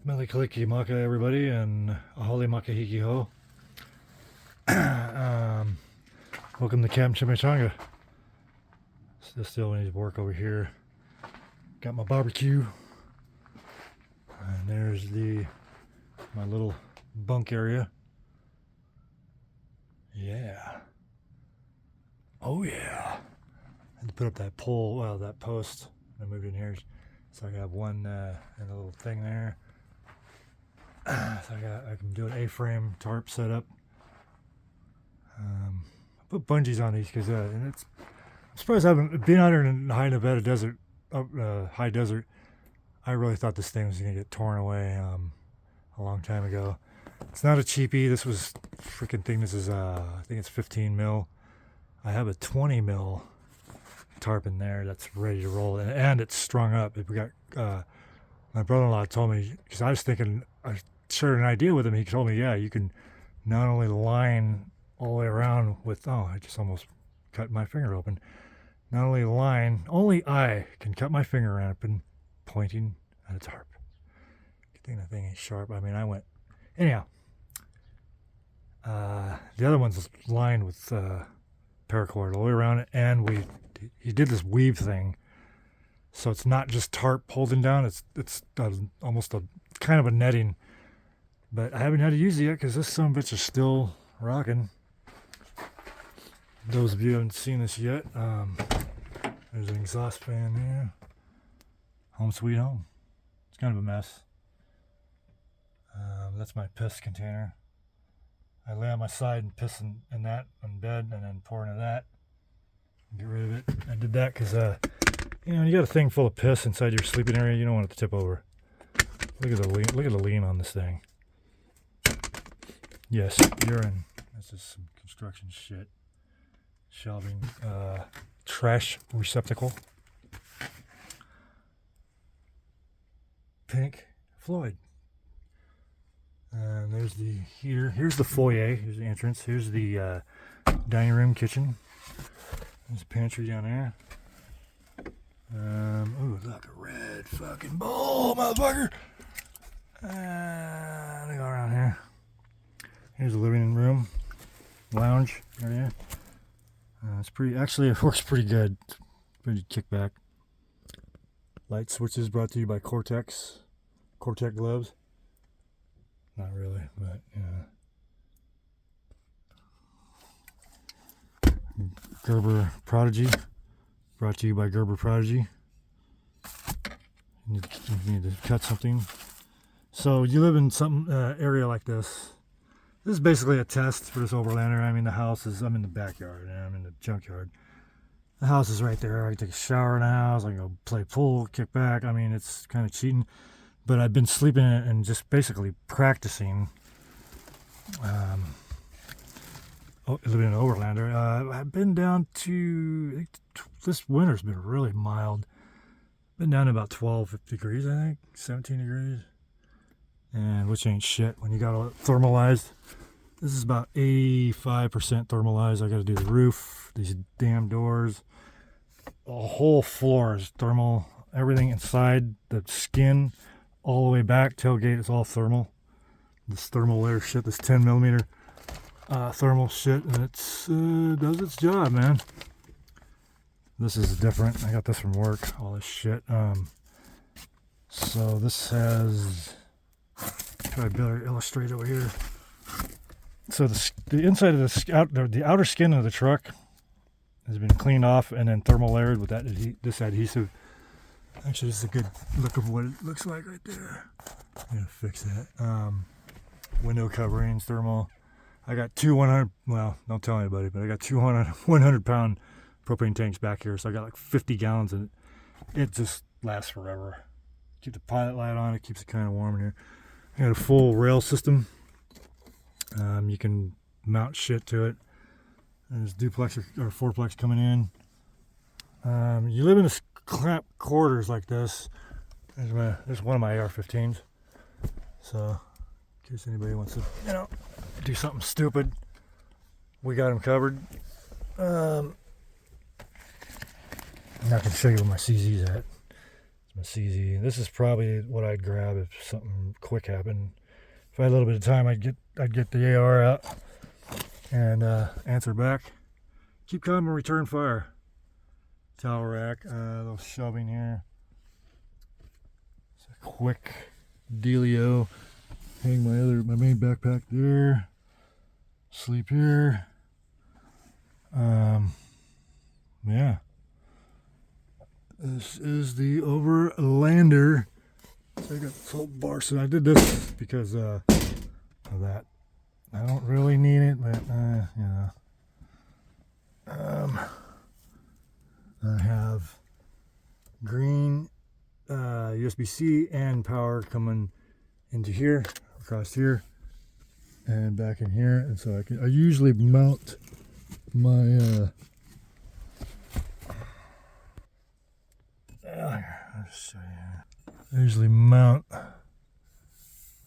Mele Kaliki Maka, everybody, and Aholi Maka Hiki Ho. Welcome to Camp Chimichanga. Still needs work over here. Got my barbecue. And there's my little bunk area. Yeah. Oh yeah. I had to put up that pole, that post. I moved in here. So I got one and a little thing there. So I can do an A-frame tarp setup. I put bungees on these because I'm surprised I haven't been out here in high Nevada desert, high desert. I really thought this thing was gonna get torn away a long time ago. It's not a cheapie. This was freaking thing. This is I think it's 15 mil. I have a 20 mil tarp in there that's ready to roll, and it's strung up. We got my brother-in-law told me, because I was thinking, I shared an idea with him. He told me, yeah, you can not only line all the way around with, I just almost cut my finger open. Not only line, only I can cut my finger open pointing at a tarp. Good thing that thing ain't sharp. I mean, I went, anyhow. The other one's lined with paracord all the way around it, and he did this weave thing, so it's not just tarp holding down. It's almost a kind of a netting, but I haven't had to use it yet because this son of a bitch is still rocking. Those of you who haven't seen this yet, there's an exhaust fan there. Home sweet home. It's kind of a mess. That's my piss container. I lay on my side and piss in that on bed, and then pour into that. Get rid of it. I did that because, you got a thing full of piss inside your sleeping area. You don't want it to tip over. Look at the lean on this thing. Yes, urine. This is some construction shit. Shelving, trash receptacle. Pink Floyd. And there's the heater. Here's the foyer. Here's the entrance. Here's the dining room, kitchen. There's a pantry down there. Oh, look, a red fucking bowl, motherfucker. Let me go around here. Here's the living room, lounge area. It's pretty. Actually, it works pretty good. Pretty kickback. Light switches brought to you by Cortex gloves. Not really, but yeah. Gerber Prodigy, brought to you by Gerber Prodigy. You need to cut something. So you live in some area like this. This is basically a test for this overlander. I mean, I'm in the backyard, and I'm in the junkyard. The house is right there. I can take a shower in the house. I can go play pool, kick back. I mean, it's kind of cheating. But I've been sleeping in it and just basically practicing living in an overlander. I've been down to, this winter's been really mild. Been down to about 12 degrees, I think, 17 degrees. And which ain't shit when you got all it thermalized. This is about 85% thermalized. I got to do the roof, these damn doors. The whole floor is thermal. Everything inside, the skin, all the way back, tailgate is all thermal. This thermal layer shit, this 10 millimeter thermal shit, and it's does its job, man. This is different. I got this from work, all this shit. So this has, try to better illustrate over here. So the inside of the outer skin of the truck has been cleaned off and then thermal layered with this adhesive. Actually, this is a good look of what it looks like right there. I'm gonna fix that. Window coverings, thermal. I got two 100. Well, don't tell anybody, but I got 100 pound propane tanks back here, so I got like 50 gallons in it. It just lasts forever. Keep the pilot light on. It keeps it kind of warm in here. I got a full rail system. You can mount shit to it. There's duplex or fourplex coming in. You live in a crap quarters like this. There's one of my AR-15s. So, in case anybody wants to, do something stupid, we got them covered. I'm not gonna show you where my CZ's at. It's some CZ. This is probably what I'd grab if something quick happened. If I had a little bit of time, I'd get the AR out and answer back. Keep calm and return fire. Towel rack, little shoving here. It's a quick dealio. Hang my main backpack there. Sleep here. Yeah. This is the Overlander. So I got this whole bar. So I did this because of that. I don't really need it, but you know. I have green USB-C and power coming into here, across here, and back in here. And so I usually mount my I usually mount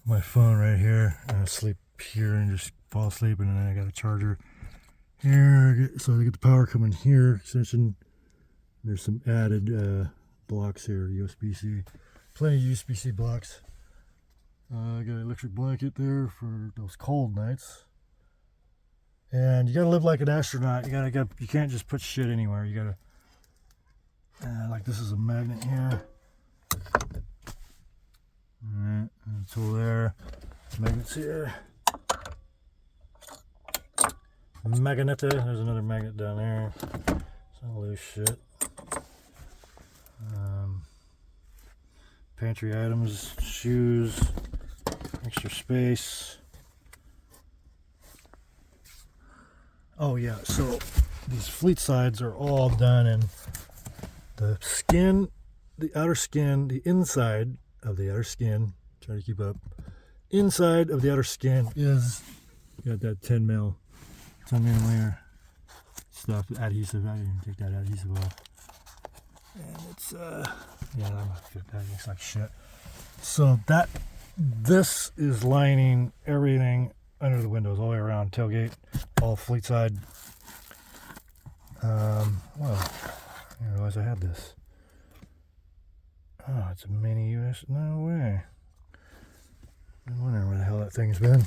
my phone right here, and I sleep here and just fall asleep, and then I got a charger here, so I get the power coming here, extension. There's some added blocks here, USB-C, plenty of USB-C blocks. I got an electric blanket there for those cold nights. And you gotta live like an astronaut. You can't just put shit anywhere. You gotta, like this is a magnet here. Alright, and a tool there. Magnets here. Magneta, there's another magnet down there. Some loose shit. Pantry items, shoes, extra space. Oh yeah, so these fleet sides are all done, and the skin, the outer skin, the inside of the outer skin, try to keep up, inside of the outer skin is, got that 10 millimeter stuff, adhesive. I didn't take that adhesive off. And it's, yeah, that might fit, that looks like shit. So this is lining everything under the windows, all the way around, tailgate, all fleet side. Well, I didn't realize I had this. Oh, it's a mini US, no way. I'm wondering where the hell that thing's been.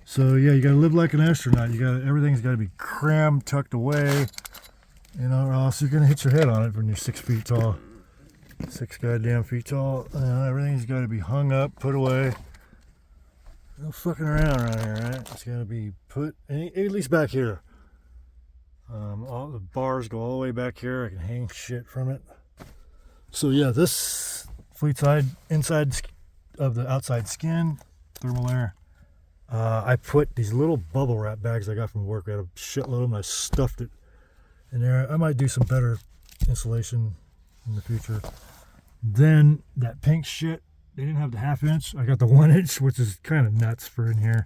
So yeah, you gotta live like an astronaut. Everything's gotta be crammed, tucked away, you know, or else you're gonna hit your head on it when you're 6 feet tall. 6 goddamn feet tall. You know, everything's gotta be hung up, put away. No fucking around here, right? It's gotta be put, at least back here. All the bars go all the way back here. I can hang shit from it. So yeah, this fleet side, inside of the outside skin, thermal air. I put these little bubble wrap bags I got from work. I had a shitload of them. I stuffed it in there. I might do some better insulation in the future. Then that pink shit, they didn't have the 1/2 inch. I got the 1 inch, which is kind of nuts for in here,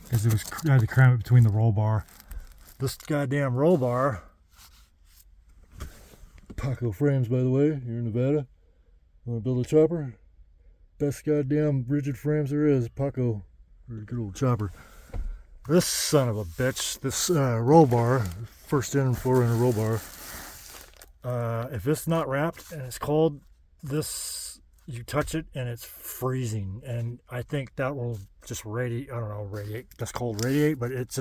because I had to cram it between the roll bar. This goddamn roll bar, Paco frames, by the way. You're in Nevada, want to build a chopper? Best goddamn rigid frames there is, Paco. Good old chopper. This son of a bitch, this roll bar, first in 400 roll bar. If it's not wrapped and it's cold, this, you touch it and it's freezing. And I think that will just radiate. I don't know, radiate. That's cold, radiate, but it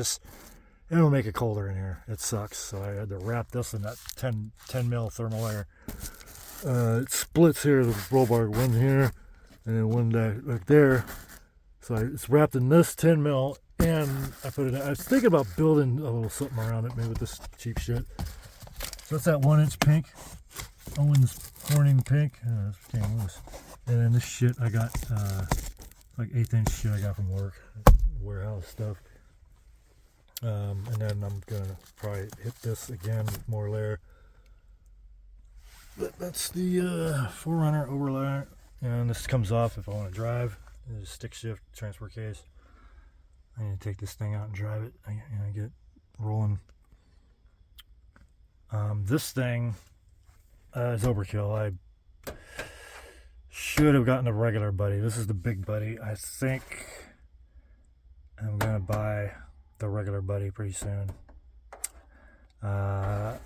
will make it colder in here. It sucks. So I had to wrap this in that 10 mil thermal air. It splits here. The roll bar, one here, and then one back there. So it's wrapped in this 10 mil, and I put it in. I was thinking about building a little something around it, maybe with this cheap shit. So that's that 1 inch pink. Owens Corning pink. Oh, this came loose. And then this shit I got, like 1/8 inch shit I got from work, warehouse stuff. And then I'm gonna probably hit this again with more layer. But that's the 4Runner overlay, and this comes off if I want to drive. There's a stick shift transfer case. I need to take this thing out and drive it. I get rolling. This thing is overkill. I should have gotten a regular buddy. This is the big buddy. I think I'm gonna buy the regular buddy pretty soon. Let's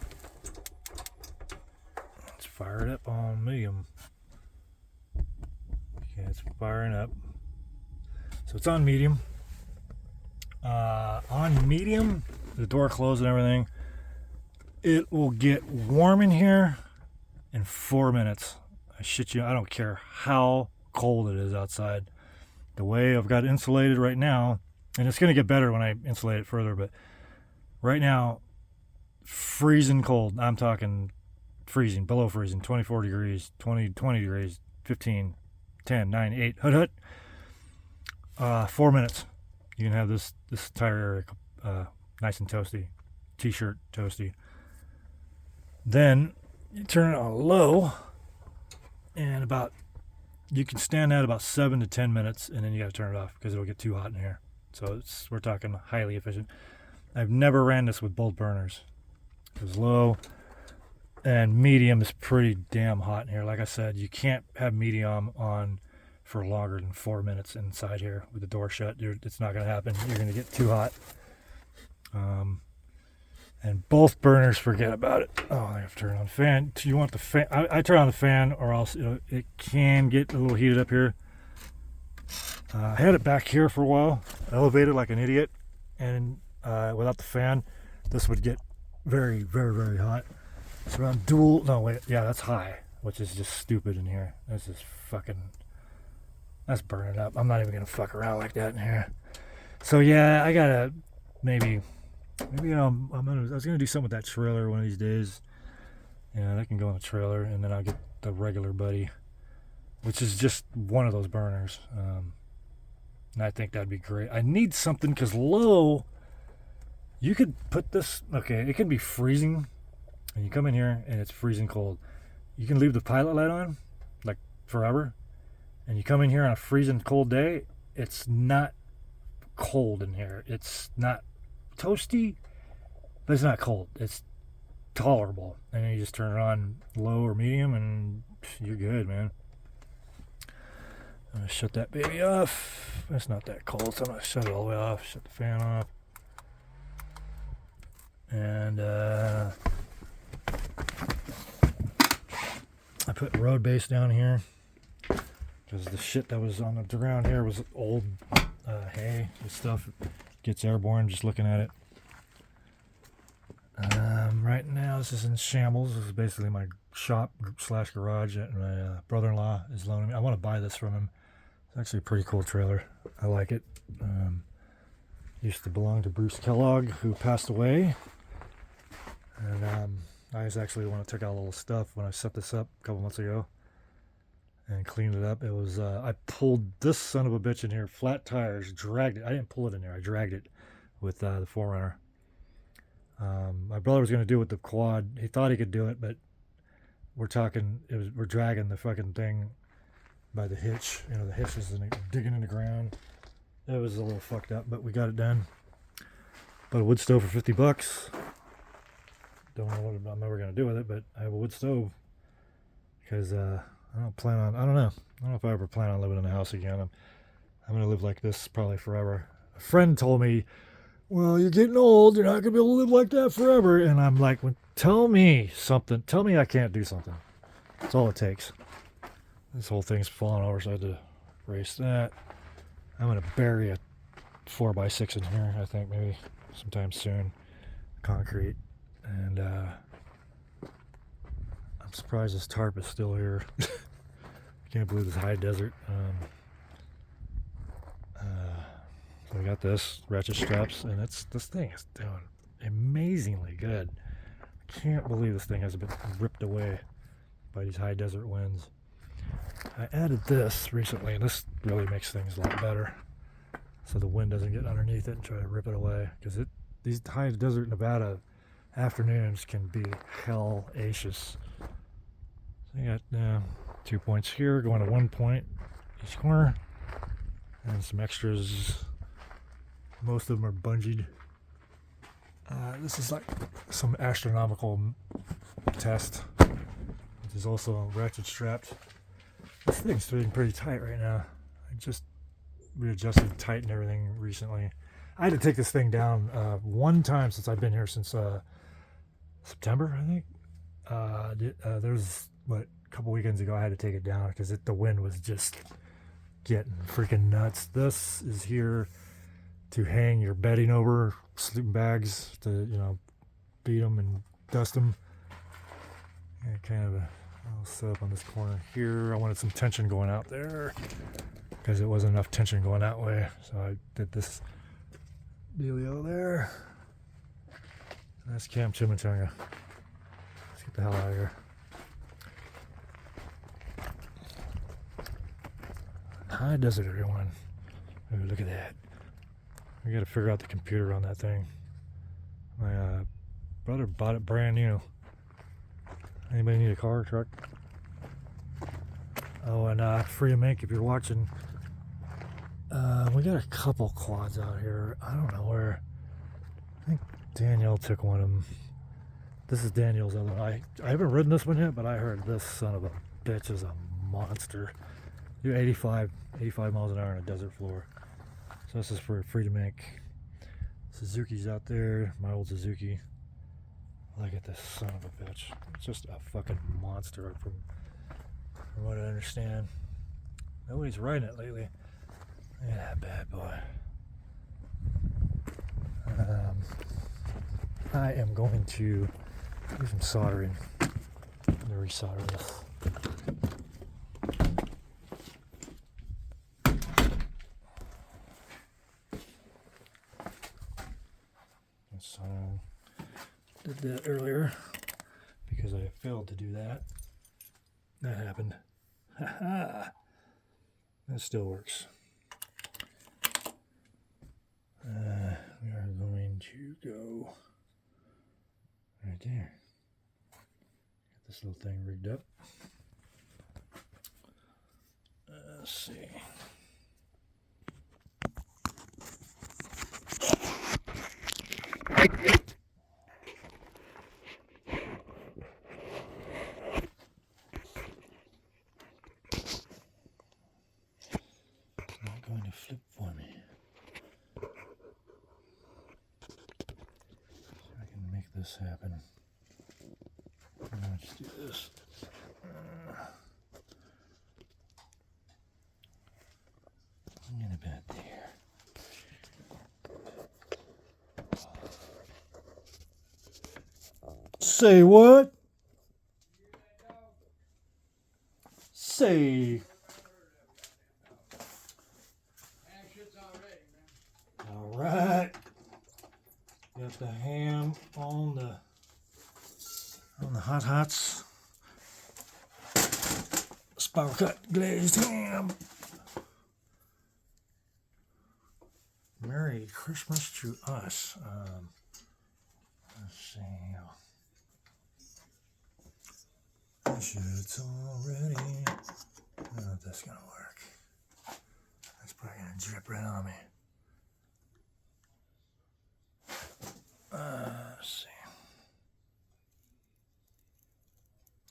fire it up on medium. Okay, it's firing up. So it's on medium. On medium, the door closed and everything. It will get warm in here in 4 minutes. I shit you, I don't care how cold it is outside. The way I've got it insulated right now, and it's going to get better when I insulate it further, but right now, freezing cold. I'm talking freezing, below freezing, 24 degrees, 20 degrees, 15, 10, 9, 8, hut hut. 4 minutes. You can have this entire area nice and toasty. T-shirt toasty. Then you turn it on low, and you can stand that about 7 to 10 minutes, and then you got to turn it off because it'll get too hot in here. So we're talking highly efficient. I've never ran this with both burners. It was low, and medium is pretty damn hot in here. Like I said, you can't have medium on for longer than 4 minutes inside here with the door shut. It's not going to happen. You're going to get too hot. And both burners, forget about it. Oh, I have to turn on the fan. Do you want the fan? I turn on the fan, or else it can get a little heated up here. I had it back here for a while, elevated like an idiot, and without the fan, this would get very, very, very hot. It's around dual. No, wait, yeah, that's high, which is just stupid in here. That's just fucking. That's burning up. I'm not even gonna fuck around like that in here. So yeah, I gotta maybe I was gonna do something with that trailer one of these days. Yeah, that can go in the trailer, and then I'll get the regular buddy, which is just one of those burners. And I think that'd be great. I need something because low, you could put this. Okay, it can be freezing, and you come in here and it's freezing cold. You can leave the pilot light on, like forever, and you come in here on a freezing cold day. It's not cold in here. It's not toasty, but it's not cold. It's tolerable. And then you just turn it on low or medium, and you're good, man. I'm gonna shut that baby off. It's not that cold, so I'm gonna shut it all the way off. Shut the fan off. And I put road base down here because the shit that was on the ground here was old hay and stuff. Gets airborne just looking at it. Right now this is in shambles. This is basically my shop / garage that my brother-in-law is loaning me. I want to buy this from him. It's actually a pretty cool trailer. I like it. Used to belong to Bruce Kellogg, who passed away. And I was actually the one that took out all the stuff when I set this up a couple months ago and cleaned it up. It was I pulled this son of a bitch in here, flat tires, dragged it. I didn't pull it in there. I dragged it with the 4Runner. My brother was going to do it with the quad. He thought he could do it, but we're dragging the fucking thing by the hitch. You know, the hitch is digging in the ground. It was a little fucked up, but we got it done. Bought a wood stove for $50. Don't know what I'm ever going to do with it, but I have a wood stove because I don't know if I ever plan on living in a house again. I'm going to live like this probably forever. A friend told me, well, you're getting old, you're not going to be able to live like that forever. And I'm like, well, tell me something. Tell me I can't do something. That's all it takes. This whole thing's falling over, so I had to erase that. I'm going to bury a 4x6 in here, I think, maybe sometime soon. Concrete. And I'm surprised this tarp is still here. I can't believe this high desert. So we got this ratchet straps, and this thing is doing amazingly good. I can't believe this thing hasn't been ripped away by these high desert winds. I added this recently, and this really makes things a lot better. So the wind doesn't get underneath it and try to rip it away. Because these high desert Nevada afternoons can be hellacious. So you got 2 points here, going to 1 point each corner, and some extras. Most of them are bungeed. This is like some astronomical test. It is also ratchet strapped. This thing's fitting pretty tight right now. I just readjusted, tightened everything recently. I had to take this thing down one time since I've been here since September, I think. There's a couple weekends ago I had to take it down because the wind was just getting freaking nuts. This is here to hang your bedding over, sleeping bags to, you know, beat them and dust them. And kind of I'll set up on this corner here. I wanted some tension going out there because it wasn't enough tension going that way. So I did this dealio there. That's Camp Chimichanga. Let's get the hell out of here. High desert, everyone. Ooh, look at that. We gotta figure out the computer on that thing. My brother bought it brand new. Anybody need a car or truck? Oh, and free to make if you're watching. We got a couple quads out here. I don't know where. I think Danielle took one of them. This is Danielle's other one. I haven't ridden this one yet, but I heard this son of a bitch is a monster. Do 85 miles an hour on a desert floor. So this is for free to make. Suzuki's out there. My old Suzuki. Look at this son of a bitch. It's just a fucking monster from what I understand. Nobody's riding it lately. Look at that bad boy. I am going to do some soldering. I'm going to resolder this. So, did that earlier because I failed to do that. That happened. Haha. That still works. We are going to go right there. Get this little thing rigged up. Let's see. It's not going to flip for me. I can make this happen. Let's do this. Get about there. Say what? Say. All right. Got the ham on the hot hots. Spiral cut glazed ham. Merry Christmas to us. Let's see. It's already. I don't know if that's gonna work. That's probably gonna drip right on me. Let's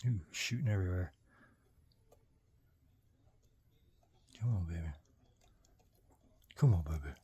see. Ooh, shooting everywhere. Come on, baby. Come on, baby.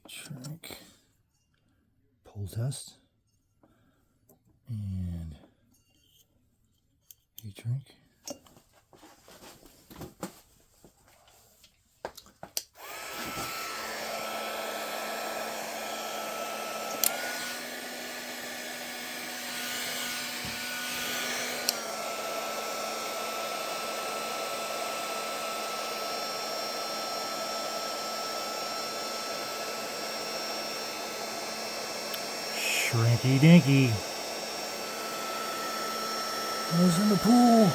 Shrink. Pull test. And heat shrink. Shrinky dinky. Who's in the pool?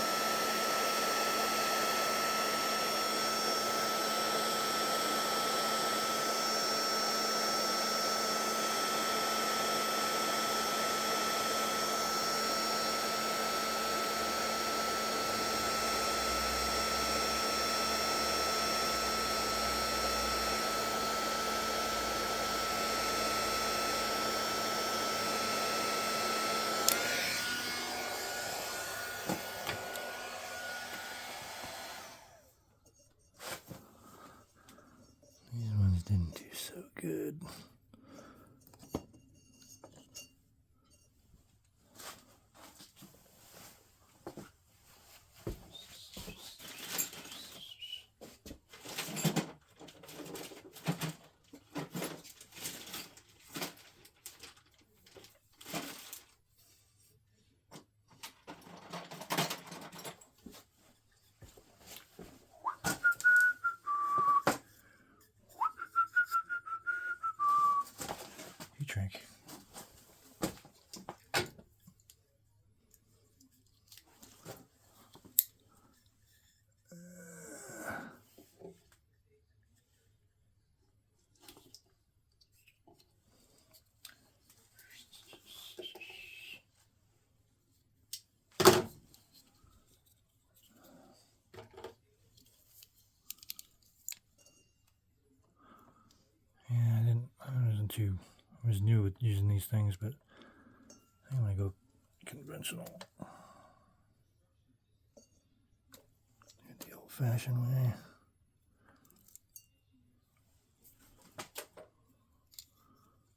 These ones didn't do so good. Drink. I was new with using these things, but I'm gonna go conventional. The old-fashioned way.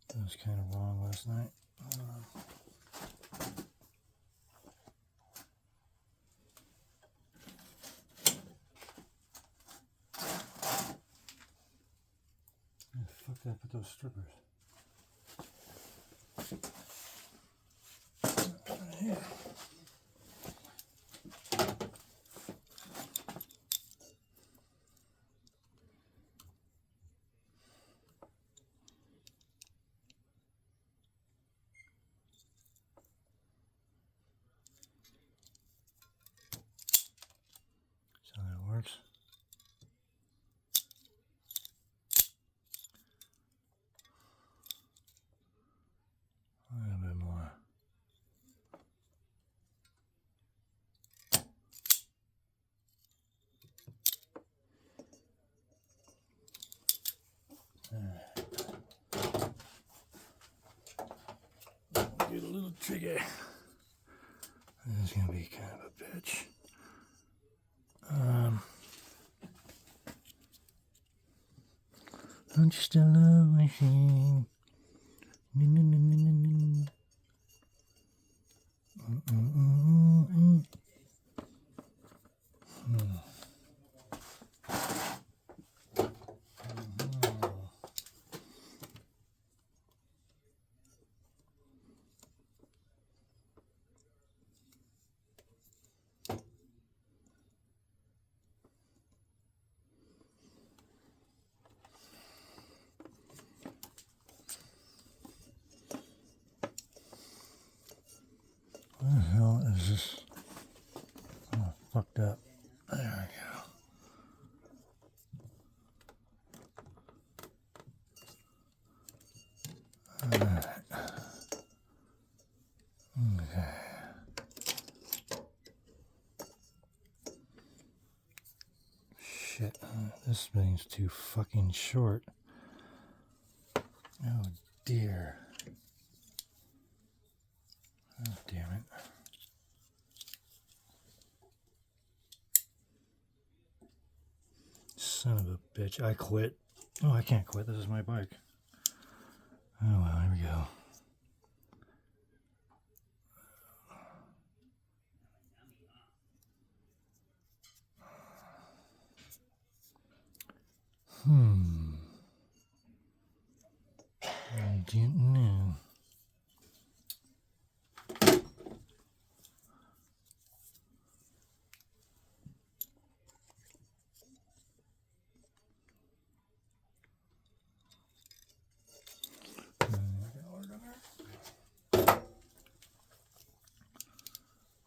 That was kind of wrong last night. Where the fuck did I put those strippers? Right here. So that works. A little bit more. Get a little tricky. This is gonna be kind of a bitch. I'm just a love machine. What the hell is this? Oh, fucked up. There we go. Alright. Okay. Shit. This thing's too fucking short. Oh dear. Oh, damn it. Son of a bitch. I quit. Oh, I can't quit. This is my bike. Oh well, here we go. I don't know.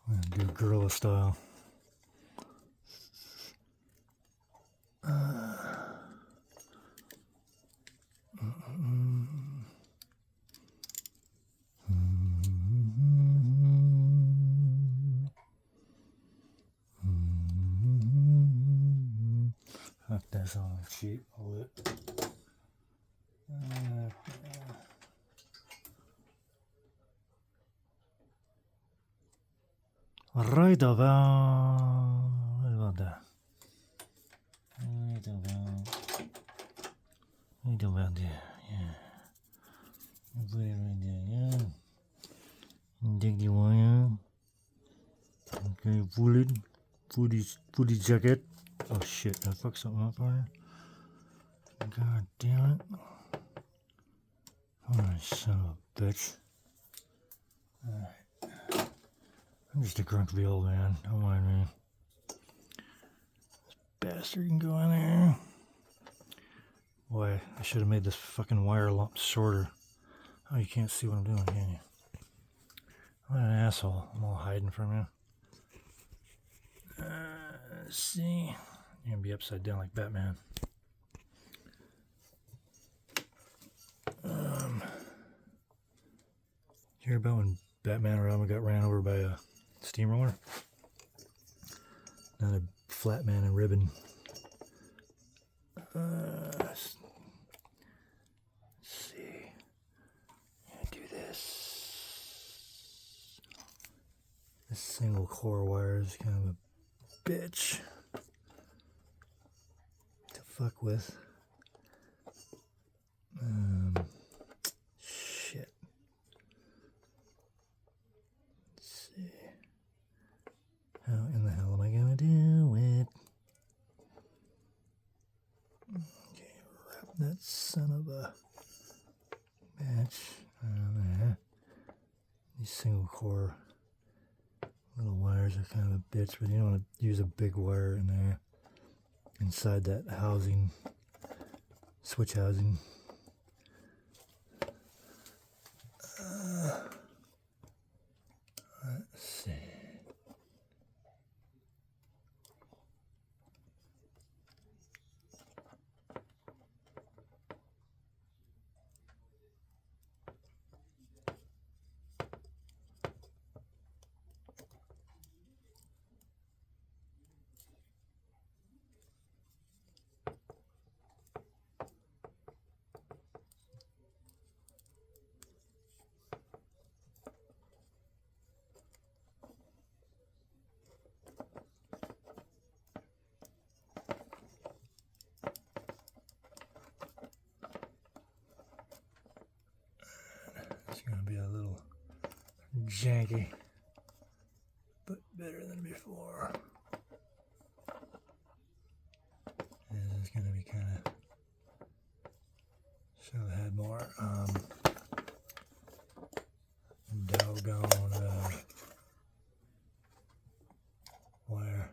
I'm gonna do gorilla style. Fuck that song, cheap. Right about. What about that? Right about there, yeah. Put it right there, yeah. Take the wire. Okay, pull it. Pull the jacket. Oh shit, I fucked something up on it. God damn it. Oh, son of a bitch. Alright. I'm just a grumpy old man. Don't mind me. This bastard can go in there. Boy, I should have made this fucking wire lump shorter. Oh, you can't see what I'm doing, can you? What an asshole. I'm all hiding from you. Let's see. You're gonna be upside down like Batman. You hear about when Batman or Robin got ran over by a steamroller? Another flat man in ribbon. Let's see. I'm gonna do this. This single core wire is kind of a bitch to fuck with. Shit. Let's see. How in the hell am I gonna do it? Okay, wrap that son of a match on there. These single core little wires are kind of a bitch, but you don't want to use a big wire in there inside that housing, switch housing. Let's see. It's going to be a little janky, but better than before. And it's going to be kind of, should have had more doggone wire.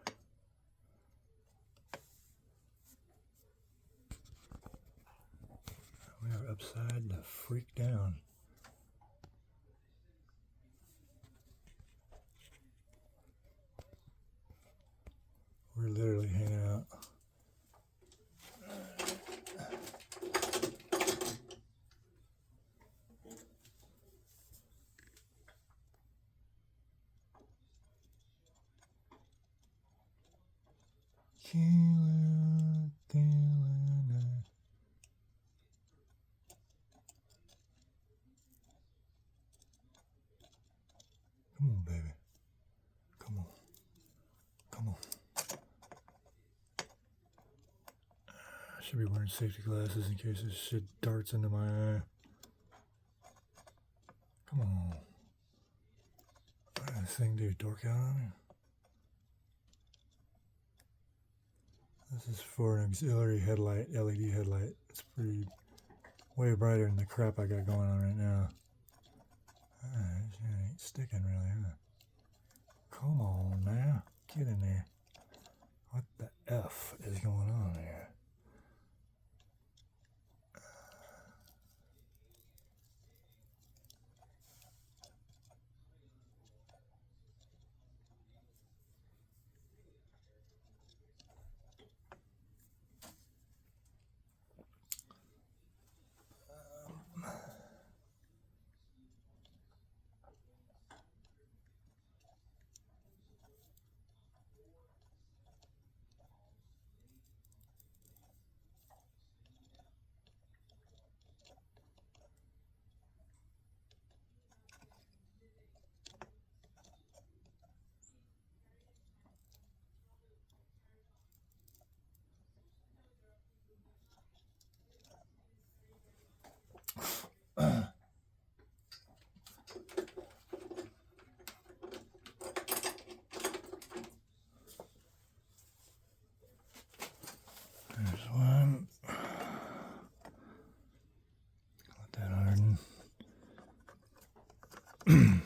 We are upside the freak down. We're literally hanging out. Come on, baby. Come on. Come on. I should be wearing safety glasses in case this shit darts into my eye. Come on. What does this thing do? Dork out on me? This is for an auxiliary headlight, LED headlight. It's pretty, way brighter than the crap I got going on right now. It ain't sticking really, huh? Come on now. Get in there. What the F is going on here? There's one. Let that harden. I'm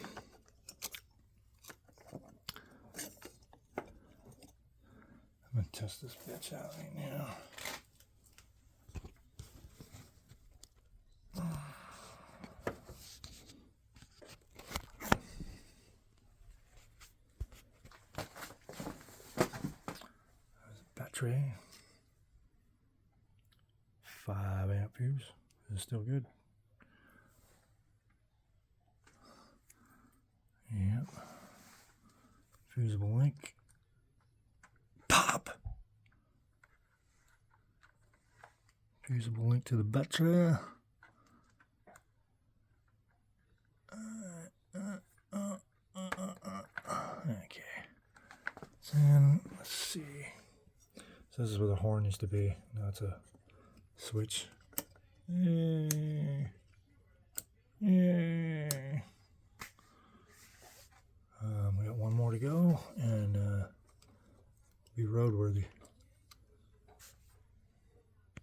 gonna test this bitch out right now. There's a battery. 5 amp fuse. Is still good. Yep. Fusible link. Pop! Fusible link to the battery. Okay. So then, let's see. So this is where the horn used to be. Now it's a switch. Yay. Yay. We got one more to go and be roadworthy.